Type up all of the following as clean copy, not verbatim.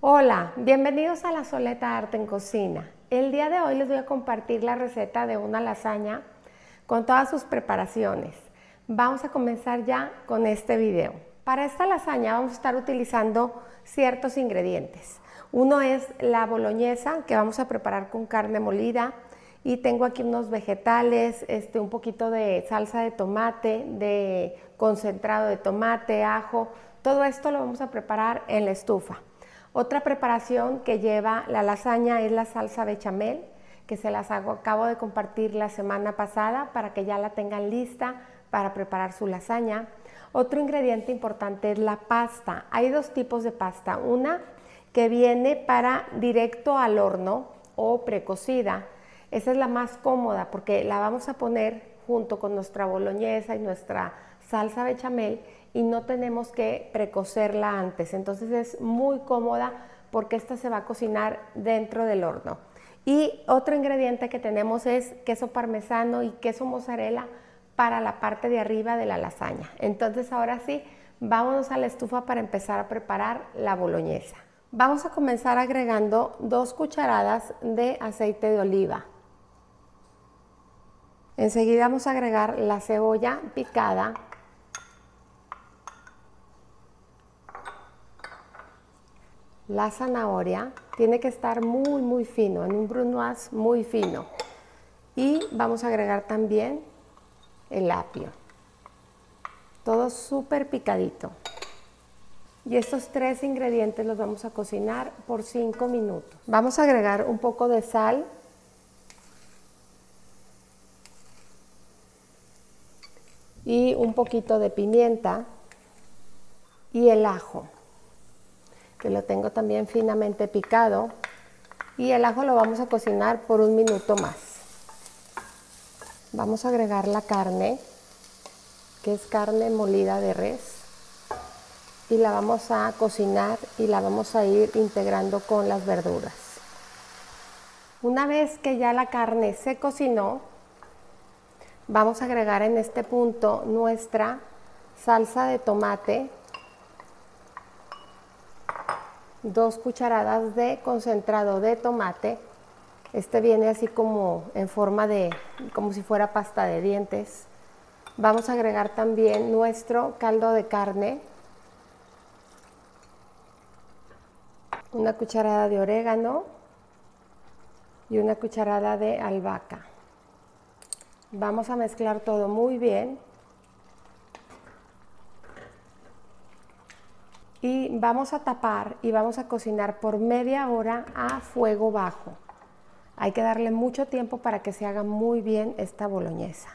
Hola, bienvenidos a La Soleta Arte en Cocina. El día de hoy les voy a compartir la receta de una lasaña con todas sus preparaciones. Vamos a comenzar ya con este video. Para esta lasaña vamos a estar utilizando ciertos ingredientes. Uno es la boloñesa, que vamos a preparar con carne molida, y tengo aquí unos vegetales, un poquito de salsa de tomate, de concentrado de tomate, ajo. Todo esto lo vamos a preparar en la estufa. Otra preparación que lleva la lasaña es la salsa bechamel, que se las acabo de compartir la semana pasada para que ya la tengan lista para preparar su lasaña. Otro ingrediente importante es la pasta. Hay dos tipos de pasta, una que viene para directo al horno o precocida. Esa es la más cómoda porque la vamos a poner junto con nuestra boloñesa y nuestra salsa bechamel y no tenemos que precocerla antes. Entonces es muy cómoda porque esta se va a cocinar dentro del horno. Y otro ingrediente que tenemos es queso parmesano y queso mozzarella para la parte de arriba de la lasaña. Entonces ahora sí, vámonos a la estufa para empezar a preparar la boloñesa. Vamos a comenzar agregando 2 cucharadas de aceite de oliva. Enseguida vamos a agregar la cebolla picada, la zanahoria, tiene que estar muy fino, en un brunoise muy fino. Y vamos a agregar también el apio. Todo súper picadito. Y estos 3 ingredientes los vamos a cocinar por 5 minutos. Vamos a agregar un poco de sal. Y un poquito de pimienta. Y el ajo, que lo tengo también finamente picado, y el ajo lo vamos a cocinar por 1 minuto más. Vamos a agregar la carne, que es carne molida de res, y la vamos a cocinar y la vamos a ir integrando con las verduras. Una vez que ya la carne se cocinó, vamos a agregar en este punto nuestra salsa de tomate, 2 cucharadas de concentrado de tomate. Este viene así como en forma de, como si fuera pasta de dientes. Vamos a agregar también nuestro caldo de carne, 1 cucharada de orégano y 1 cucharada de albahaca. Vamos a mezclar todo muy bien. Y vamos a tapar y vamos a cocinar por media hora a fuego bajo. Hay que darle mucho tiempo para que se haga muy bien esta boloñesa.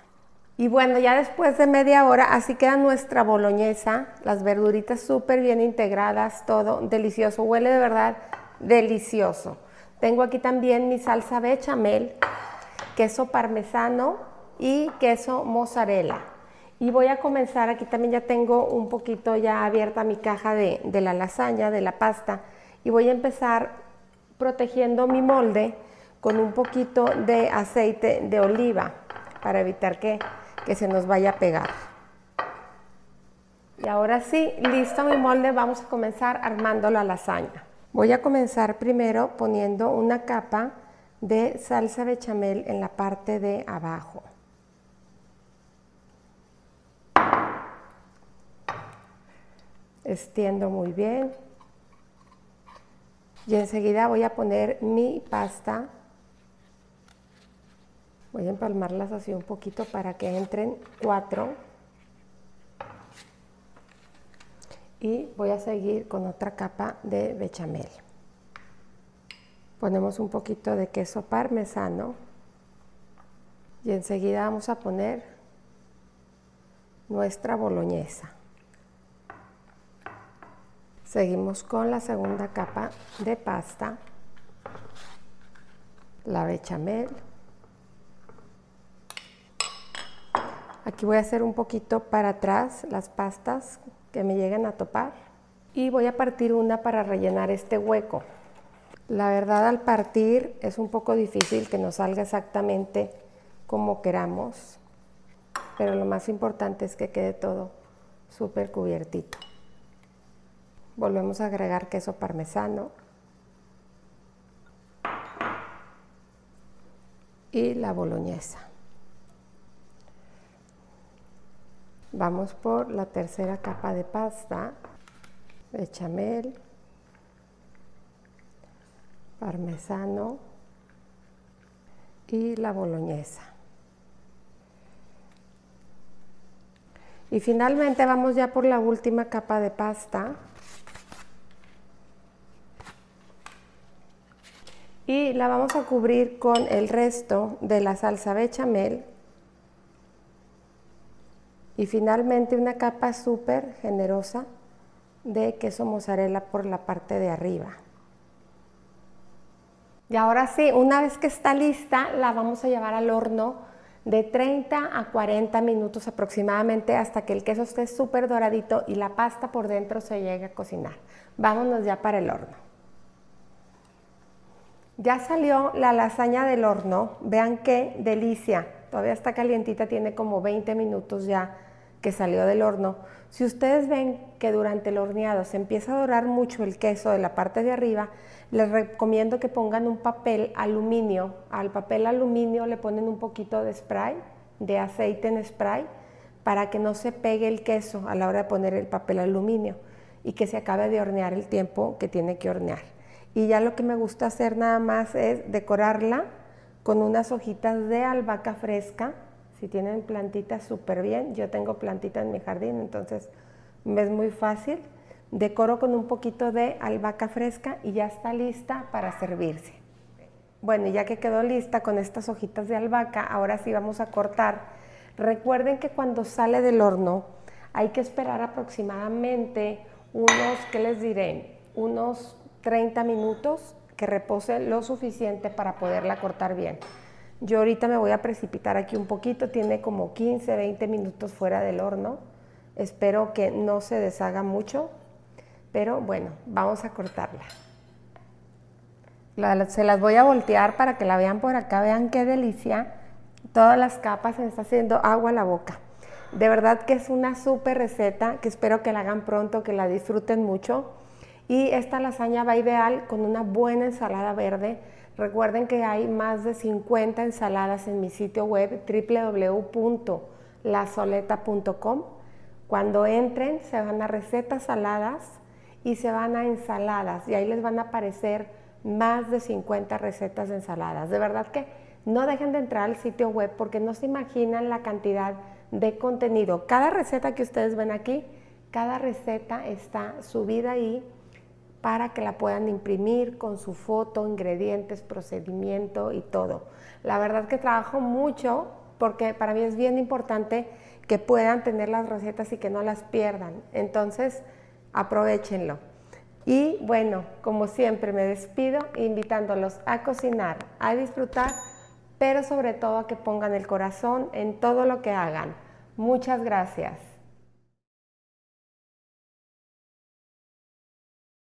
Y bueno, ya después de media hora, así queda nuestra boloñesa, las verduritas súper bien integradas, todo delicioso, huele de verdad delicioso. Tengo aquí también mi salsa bechamel, queso parmesano y queso mozzarella. Y voy a comenzar, aquí también ya tengo un poquito ya abierta mi caja de la lasaña, de la pasta, y voy a empezar protegiendo mi molde con un poquito de aceite de oliva para evitar que se nos vaya a pegar. Y ahora sí, listo mi molde, vamos a comenzar armando la lasaña. Voy a comenzar primero poniendo una capa de salsa bechamel en la parte de abajo. Extiendo muy bien y enseguida voy a poner mi pasta. Voy a empalmarlas así un poquito para que entren 4 y voy a seguir con otra capa de bechamel. Ponemos un poquito de queso parmesano y enseguida vamos a poner nuestra boloñesa. Seguimos con la segunda capa de pasta, la bechamel. Aquí voy a hacer un poquito para atrás las pastas que me lleguen a topar y voy a partir una para rellenar este hueco. La verdad, al partir es un poco difícil que nos salga exactamente como queramos, pero lo más importante es que quede todo súper cubiertito. Volvemos a agregar queso parmesano y la boloñesa. Vamos por la tercera capa de pasta, bechamel, parmesano y la boloñesa. Y finalmente vamos ya por la última capa de pasta. Y la vamos a cubrir con el resto de la salsa bechamel. Y finalmente una capa súper generosa de queso mozzarella por la parte de arriba. Y ahora sí, una vez que está lista, la vamos a llevar al horno de 30 a 40 minutos aproximadamente hasta que el queso esté súper doradito y la pasta por dentro se llegue a cocinar. Vámonos ya para el horno. Ya salió la lasaña del horno, vean qué delicia, todavía está calientita, tiene como 20 minutos ya que salió del horno. Si ustedes ven que durante el horneado se empieza a dorar mucho el queso de la parte de arriba, les recomiendo que pongan un papel aluminio. Al papel aluminio le ponen un poquito de spray, de aceite en spray, para que no se pegue el queso a la hora de poner el papel aluminio y que se acabe de hornear el tiempo que tiene que hornear. Y ya lo que me gusta hacer nada más es decorarla con unas hojitas de albahaca fresca. Si tienen plantitas, súper bien. Yo tengo plantitas en mi jardín, entonces me es muy fácil. Decoro con un poquito de albahaca fresca y ya está lista para servirse. Bueno, ya que quedó lista con estas hojitas de albahaca, ahora sí vamos a cortar. Recuerden que cuando sale del horno hay que esperar aproximadamente unos, ¿qué les diré? Unos 30 minutos que repose lo suficiente para poderla cortar bien. Yo ahorita me voy a precipitar aquí un poquito, tiene como 15, 20 minutos fuera del horno. Espero que no se deshaga mucho, pero bueno, vamos a cortarla. Se las voy a voltear para que la vean por acá, vean qué delicia. Todas las capas, se me está haciendo agua a la boca. De verdad que es una súper receta, que espero que la hagan pronto, que la disfruten mucho. Y esta lasaña va ideal con una buena ensalada verde. Recuerden que hay más de 50 ensaladas en mi sitio web www.lasoleta.com. Cuando entren se van a recetas saladas y se van a ensaladas y ahí les van a aparecer más de 50 recetas de ensaladas. De verdad que no dejen de entrar al sitio web porque no se imaginan la cantidad de contenido. Cada receta que ustedes ven aquí, cada receta está subida ahí para que la puedan imprimir con su foto, ingredientes, procedimiento y todo. La verdad que trabajo mucho porque para mí es bien importante que puedan tener las recetas y que no las pierdan. Entonces, aprovéchenlo. Y bueno, como siempre me despido invitándolos a cocinar, a disfrutar, pero sobre todo a que pongan el corazón en todo lo que hagan. Muchas gracias.